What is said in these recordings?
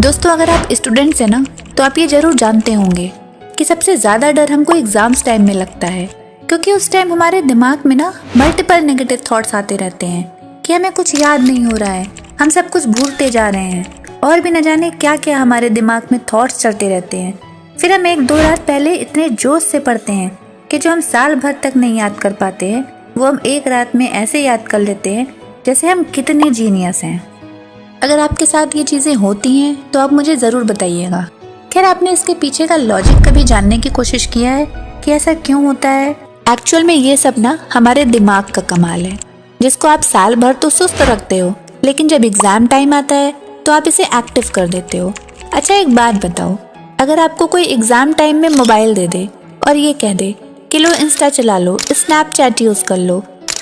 दोस्तों, अगर आप स्टूडेंट्स हैं ना, तो आप ये जरूर जानते होंगे कि सबसे ज़्यादा डर हमको एग्जाम्स टाइम में लगता है, क्योंकि उस टाइम हमारे दिमाग में ना मल्टीपल नेगेटिव थॉट्स आते रहते हैं कि हमें कुछ याद नहीं हो रहा है, हम सब कुछ भूलते जा रहे हैं और भी न जाने क्या क्या हमारे दिमाग में थॉट्स चलते रहते हैं। फिर हम 1-2 रात पहले इतने जोश से पढ़ते हैं कि जो हम साल भर तक नहीं याद कर पाते हैं, वो हम एक रात में ऐसे याद कर लेते हैं जैसे हम कितने जीनियस हैं। अगर आपके साथ ये चीज़ें होती हैं तो आप मुझे ज़रूर बताइएगा। खैर, आपने इसके पीछे का लॉजिक कभी जानने की कोशिश किया है कि ऐसा क्यों होता है? एक्चुअल में ये सब ना हमारे दिमाग का कमाल है, जिसको आप साल भर तो सुस्त रखते हो, लेकिन जब एग्ज़ाम टाइम आता है तो आप इसे एक्टिव कर देते हो। अच्छा, एक बात बताओ, अगर आपको कोई एग्ज़ाम टाइम में मोबाइल दे दे और ये कह दे कि लो इंस्टा चला लो, स्नैपचैट यूज़ कर लो,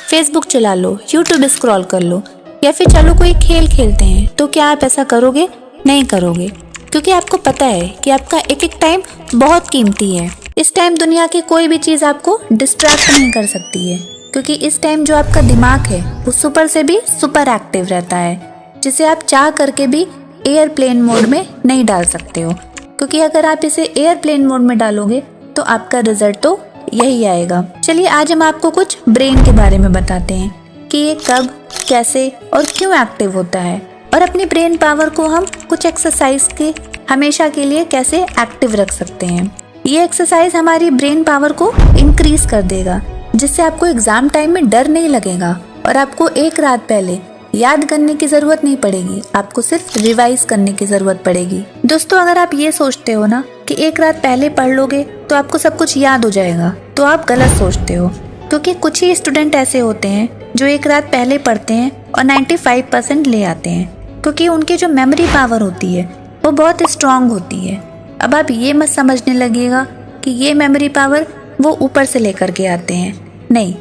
फेसबुक चला लो, यूट्यूब स्क्रॉल कर लो, या फिर चलो कोई खेल खेलते हैं, तो क्या आप ऐसा करोगे? नहीं करोगे, क्योंकि आपको पता है कि आपका एक एक टाइम बहुत कीमती है। इस टाइम दुनिया की कोई भी चीज़ आपको डिस्ट्रैक्ट नहीं कर सकती है, क्योंकि इस टाइम जो आपका दिमाग है वो सुपर से भी सुपर एक्टिव रहता है, जिसे आप चाह करके भी एयरप्लेन मोड में नहीं डाल सकते हो, क्योंकि अगर आप इसे एयरप्लेन मोड में डालोगे तो आपका रिजल्ट तो यही आएगा। चलिए आज हम आपको कुछ ब्रेन के बारे में बताते हैं कि ये कब, कैसे और क्यों एक्टिव होता है, और अपनी ब्रेन पावर को हम कुछ एक्सरसाइज के हमेशा के लिए कैसे एक्टिव रख सकते हैं। ये एक्सरसाइज हमारी ब्रेन पावर को इंक्रीज कर देगा, जिससे आपको एग्जाम टाइम में डर नहीं लगेगा और आपको एक रात पहले याद करने की जरूरत नहीं पड़ेगी, आपको सिर्फ रिवाइज करने की जरूरत पड़ेगी। दोस्तों, अगर आप ये सोचते हो ना कि एक रात पहले पढ़ लोगे तो आपको सब कुछ याद हो जाएगा, तो आप गलत सोचते हो, क्योंकि कुछ ही स्टूडेंट ऐसे होते हैं जो एक रात पहले पढ़ते हैं और 95% ले आते हैं, क्योंकि उनकी जो मेमोरी पावर होती है वो बहुत स्ट्रांग होती है। अब आप ये मत समझने लगिएगा कि ये मेमोरी पावर वो ऊपर से लेकर के आते हैं, नहीं,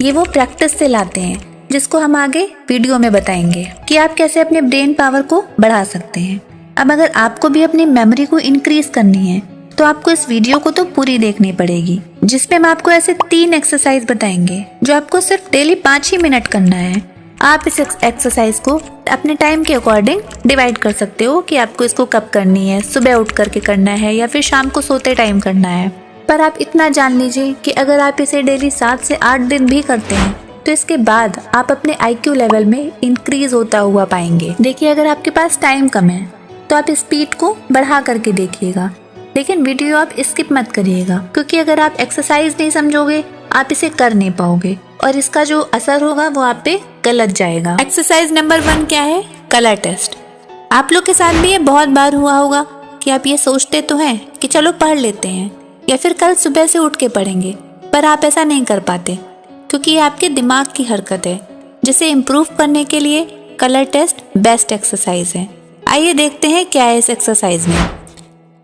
ये वो प्रैक्टिस से लाते हैं, जिसको हम आगे वीडियो में बताएंगे कि आप कैसे अपने ब्रेन पावर को बढ़ा सकते हैं। अब अगर आपको भी अपनी मेमोरी को इंक्रीज करनी है तो आपको इस वीडियो को तो पूरी देखनी पड़ेगी, जिसमें हम आपको ऐसे 3 एक्सरसाइज बताएंगे जो आपको सिर्फ डेली 5 ही मिनट करना है। आप इस एक्सरसाइज को अपने टाइम के अकॉर्डिंग डिवाइड कर सकते हो कि आपको इसको कब करनी है, सुबह उठ करके करना है या फिर शाम को सोते टाइम करना है। पर आप इतना जान लीजिए कि अगर आप इसे डेली 7 से 8 दिन भी करते हैं तो इसके बाद आप अपने IQ लेवल में इंक्रीज होता हुआ पाएंगे। देखिए, अगर आपके पास टाइम कम है तो आप स्पीड को बढ़ा करके देखिएगा, लेकिन वीडियो आप स्किप मत करिएगा, क्योंकि अगर आप एक्सरसाइज नहीं समझोगे आप इसे कर नहीं पाओगे और इसका जो असर होगा वो आप पे गलत जाएगा। एक्सरसाइज नंबर 1 क्या है? Colour test. आप लोग के साथ भी ये बहुत बार हुआ होगा कि आप ये सोचते तो हैं कि चलो पढ़ लेते हैं या फिर कल सुबह से उठ के पढ़ेंगे, पर आप ऐसा नहीं कर पाते, क्योंकि ये आपके दिमाग की हरकत है, जिसे इम्प्रूव करने के लिए कलर टेस्ट बेस्ट एक्सरसाइज है। आइए देखते हैं क्या है इस एक्सरसाइज में।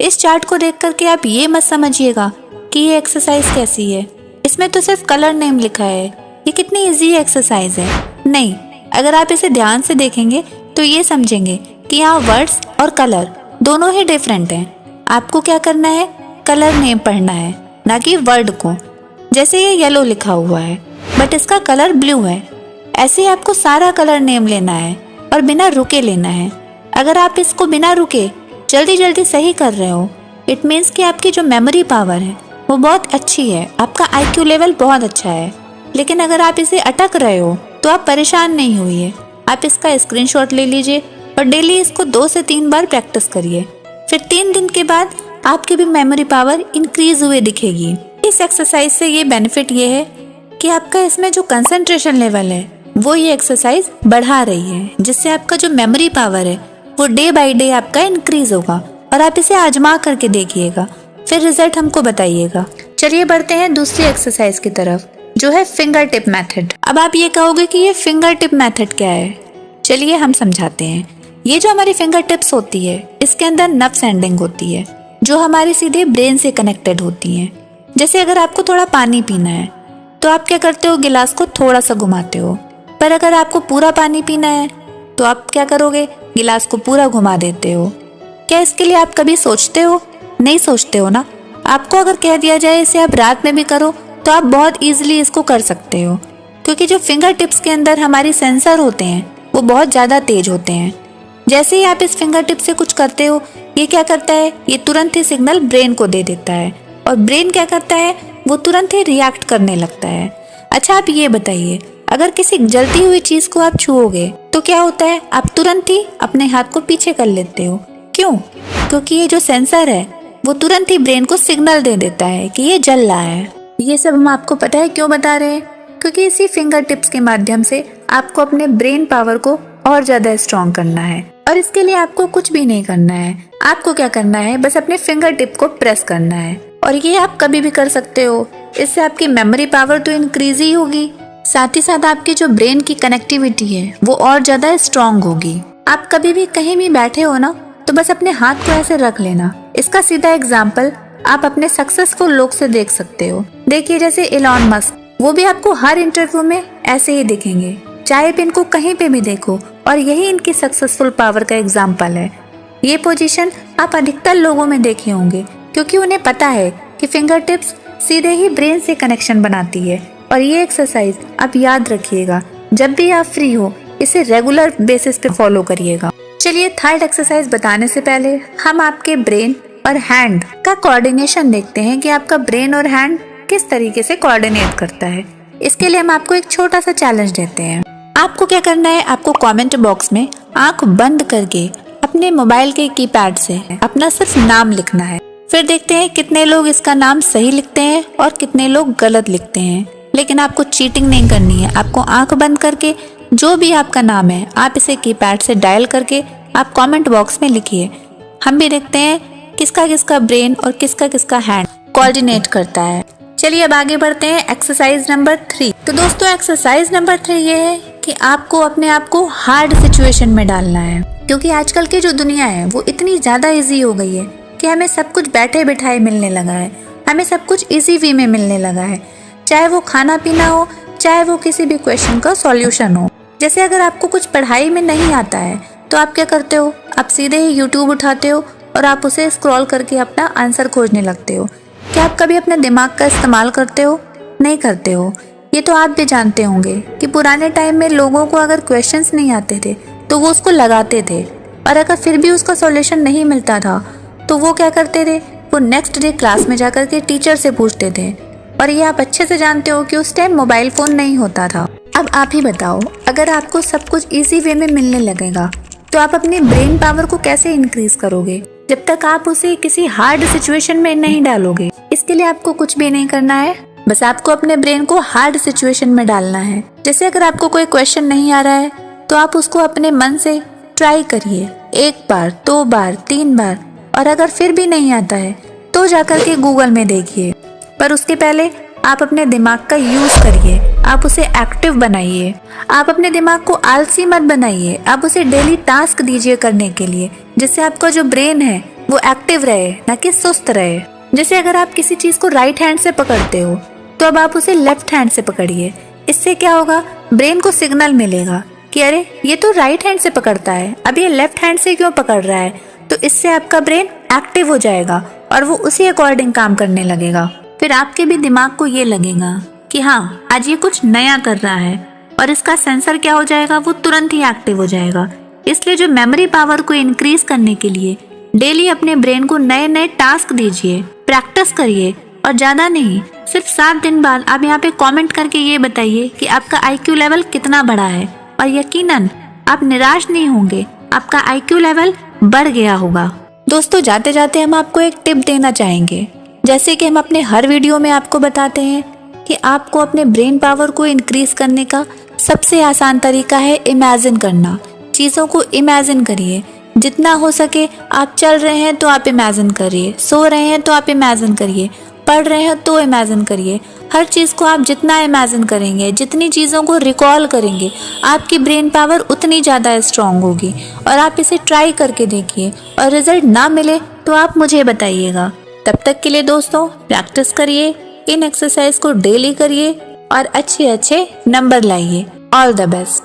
इस चार्ट को देख करके आप ये मत समझिएगा कि ये एक्सरसाइज कैसी है, इसमें तो सिर्फ कलर नेम लिखा है, ये कितनी इजी एक्सरसाइज है। नहीं, अगर आप इसे ध्यान से देखेंगे तो ये समझेंगे कि यहाँ वर्ड्स और कलर दोनों ही डिफरेंट हैं। आपको क्या करना है? कलर नेम पढ़ना है, ना कि वर्ड को। जैसे ये येलो लिखा हुआ है बट इसका कलर ब्लू है, ऐसे ही आपको सारा कलर नेम लेना है और बिना रुके लेना है। अगर आप इसको बिना रुके जल्दी जल्दी सही कर रहे हो, इट मीन्स कि आपकी जो मेमोरी पावर है वो बहुत अच्छी है, आपका IQ लेवल बहुत अच्छा है। लेकिन अगर आप इसे अटक रहे हो तो आप परेशान नहीं होइए, आप इसका स्क्रीनशॉट ले लीजिए और डेली इसको 2 से 3 बार प्रैक्टिस करिए। फिर 3 दिन के बाद आपकी भी मेमोरी पावर इंक्रीज हुए दिखेगी। इस एक्सरसाइज से ये बेनिफिट ये है कि आपका इसमें जो कंसंट्रेशन लेवल है वो ये एक्सरसाइज बढ़ा रही है, जिससे आपका जो मेमोरी पावर है वो डे बाय डे आपका इंक्रीज होगा। और आप इसे आजमा करके देखिएगा, फिर रिजल्ट हमको बताइएगा। चलिए बढ़ते हैं दूसरी एक्सरसाइज की तरफ, जो है फिंगर टिप मेथड। अब आप ये कहोगे कि ये फिंगर टिप मेथड क्या है? चलिए हम समझाते हैं। ये जो हमारी फिंगर टिप्स होती है, इसके अंदर नर्व सेंडिंग होती है जो हमारे सीधे ब्रेन से कनेक्टेड होती है। जैसे अगर आपको थोड़ा पानी पीना है तो आप क्या करते हो? गिलास को थोड़ा सा घुमाते हो, पर अगर आपको पूरा पानी पीना है तो आप क्या करोगे? गिलास को पूरा घुमा देते हो। क्या इसके लिए आप कभी सोचते हो? नहीं सोचते हो ना। आपको अगर कह दिया जाए इसे आप रात में भी करो तो आप बहुत इजीली इसको कर सकते हो, क्योंकि जो फिंगर टिप्स के अंदर हमारी सेंसर होते हैं वो बहुत ज़्यादा तेज होते हैं। जैसे ही आप इस फिंगर टिप से कुछ करते हो, ये क्या करता है, ये तुरंत ही सिग्नल ब्रेन को दे देता है और ब्रेन क्या करता है, वो तुरंत ही रिएक्ट करने लगता है। अच्छा आप ये बताइए, अगर किसी जलती हुई चीज को आप छुओगे तो क्या होता है, आप तुरंत ही अपने हाथ को पीछे कर लेते हो। क्यों? क्योंकि ये जो सेंसर है वो तुरंत ही ब्रेन को सिग्नल दे देता है कि ये जल रहा है। ये सब हम आपको पता है क्यों बता रहे हैं? क्योंकि इसी फिंगर टिप्स के माध्यम से आपको अपने ब्रेन पावर को और ज्यादा स्ट्रॉन्ग करना है और इसके लिए आपको कुछ भी नहीं करना है। आपको क्या करना है, बस अपने फिंगर टिप को प्रेस करना है और ये आप कभी भी कर सकते हो। इससे आपकी मेमोरी पावर तो इंक्रीज ही होगी, साथ ही साथ आपकी जो ब्रेन की कनेक्टिविटी है वो और ज्यादा स्ट्रॉन्ग होगी। आप कभी भी कहीं भी बैठे हो ना, तो बस अपने हाथ को ऐसे रख लेना। इसका सीधा एग्जाम्पल आप अपने सक्सेसफुल लोग से देख सकते हो। देखिए जैसे इलॉन मस्क, वो भी आपको हर इंटरव्यू में ऐसे ही दिखेंगे, चाहे भी इनको कहीं पे भी देखो, और यही इनकी सक्सेसफुल पावर का एग्जाम्पल है। ये पोजीशन आप अधिकतर लोगों में देखे होंगे क्योंकि उन्हें पता है कि फिंगर टिप्स सीधे ही ब्रेन से कनेक्शन बनाती है। और ये एक्सरसाइज आप याद रखिएगा, जब भी आप फ्री हो इसे रेगुलर बेसिस पे फॉलो करिएगा। चलिए थर्ड एक्सरसाइज बताने से पहले हम आपके ब्रेन और हैंड का कोऑर्डिनेशन देखते हैं कि आपका ब्रेन और हैंड किस तरीके से कोऑर्डिनेट करता है। इसके लिए हम आपको एक छोटा सा चैलेंज देते हैं। आपको क्या करना है, आपको कमेंट बॉक्स में आंख बंद करके अपने मोबाइल के कीपैड से अपना सिर्फ नाम लिखना है। फिर देखते हैं कितने लोग इसका नाम सही लिखते हैं और कितने लोग गलत लिखते हैं। लेकिन आपको चीटिंग नहीं करनी है, आपको आंख बंद करके जो भी आपका नाम है आप इसे कीपैड से डायल करके आप कमेंट बॉक्स में लिखिए। हम भी देखते हैं किसका किसका ब्रेन और किसका किसका हैंड कोऑर्डिनेट करता है। चलिए अब आगे बढ़ते हैं एक्सरसाइज नंबर 3। तो दोस्तों एक्सरसाइज नंबर 3 ये है कि आपको अपने आप को हार्ड सिचुएशन में डालना है, क्योंकि आजकल की जो दुनिया है वो इतनी ज्यादा इजी हो गई है कि हमें सब कुछ बैठे बिठाए मिलने लगा है, हमें सब कुछ इजी वे में मिलने लगा है, चाहे वो खाना पीना हो, चाहे वो किसी भी क्वेश्चन का सॉल्यूशन हो। जैसे अगर आपको कुछ पढ़ाई में नहीं आता है तो आप क्या करते हो, आप सीधे ही यूट्यूब उठाते हो और आप उसे स्क्रॉल करके अपना आंसर खोजने लगते हो। क्या आप कभी अपने दिमाग का इस्तेमाल करते हो? नहीं करते हो। ये तो आप भी जानते होंगे कि पुराने टाइम में लोगों को अगर क्वेश्चंस नहीं आते थे तो वो उसको लगाते थे, और अगर फिर भी उसका सॉल्यूशन नहीं मिलता था तो वो क्या करते थे, वो नेक्स्ट डे क्लास में जाकर के टीचर से पूछते थे। और ये आप अच्छे से जानते हो कि उस टाइम मोबाइल फोन नहीं होता था। अब आप ही बताओ, अगर आपको सब कुछ इजी वे में मिलने लगेगा तो आप अपनी ब्रेन पावर को कैसे इंक्रीज करोगे, जब तक आप उसे किसी हार्ड सिचुएशन में नहीं डालोगे। इसके लिए आपको कुछ भी नहीं करना है, बस आपको अपने ब्रेन को हार्ड सिचुएशन में डालना है। जैसे अगर आपको कोई क्वेश्चन नहीं आ रहा है तो आप उसको अपने मन से ट्राई करिए, 1 बार 2 बार 3 बार, और अगर फिर भी नहीं आता है तो जाकर के गूगल में देखिए। पर उसके पहले आप अपने दिमाग का यूज करिए, आप उसे एक्टिव बनाइए। आप अपने दिमाग को आलसी मत बनाइए, आप उसे डेली टास्क दीजिए करने के लिए, जिससे आपका जो ब्रेन है वो एक्टिव रहे, ना कि सुस्त रहे। जैसे अगर आप किसी चीज को राइट हैंड से पकड़ते हो तो अब आप उसे लेफ्ट हैंड से पकड़िए। इससे क्या होगा, ब्रेन को सिग्नल मिलेगा कि अरे ये तो राइट हैंड से पकड़ता है, अब ये लेफ्ट हैंड से क्यों पकड़ रहा है। तो इससे आपका ब्रेन एक्टिव हो जाएगा और वो उसी अकॉर्डिंग काम करने लगेगा। फिर आपके भी दिमाग को ये लगेगा कि हाँ आज ये कुछ नया कर रहा है, और इसका सेंसर क्या हो जाएगा, वो तुरंत ही एक्टिव हो जाएगा। इसलिए जो मेमोरी पावर को इंक्रीज करने के लिए डेली अपने ब्रेन को नए नए टास्क दीजिए, प्रैक्टिस करिए, और ज्यादा नहीं, सिर्फ 7 दिन बाद आप यहाँ पे कमेंट करके ये बताइए कि आपका IQ लेवल कितना बढ़ा है, और यकीनन आप निराश नहीं होंगे, आपका IQ लेवल बढ़ गया होगा। दोस्तों जाते जाते हम आपको एक टिप देना चाहेंगे। जैसे कि हम अपने हर वीडियो में आपको बताते हैं कि आपको अपने ब्रेन पावर को इंक्रीज करने का सबसे आसान तरीका है इमेजिन करना। चीज़ों को इमेजिन करिए, जितना हो सके। आप चल रहे हैं तो आप इमेजिन करिए, सो रहे हैं तो आप इमेजिन करिए, पढ़ रहे हैं तो इमेजिन करिए। हर चीज़ को आप जितना इमेजिन करेंगे, जितनी चीज़ों को रिकॉल करेंगे, आपकी ब्रेन पावर उतनी ज़्यादा स्ट्रांग होगी। और आप इसे ट्राई करके देखिए, और रिजल्ट ना मिले तो आप मुझे बताइएगा। तब तक के लिए दोस्तों प्रैक्टिस करिए, इन एक्सरसाइज को डेली करिए और अच्छे अच्छे नंबर लाइए। All the best.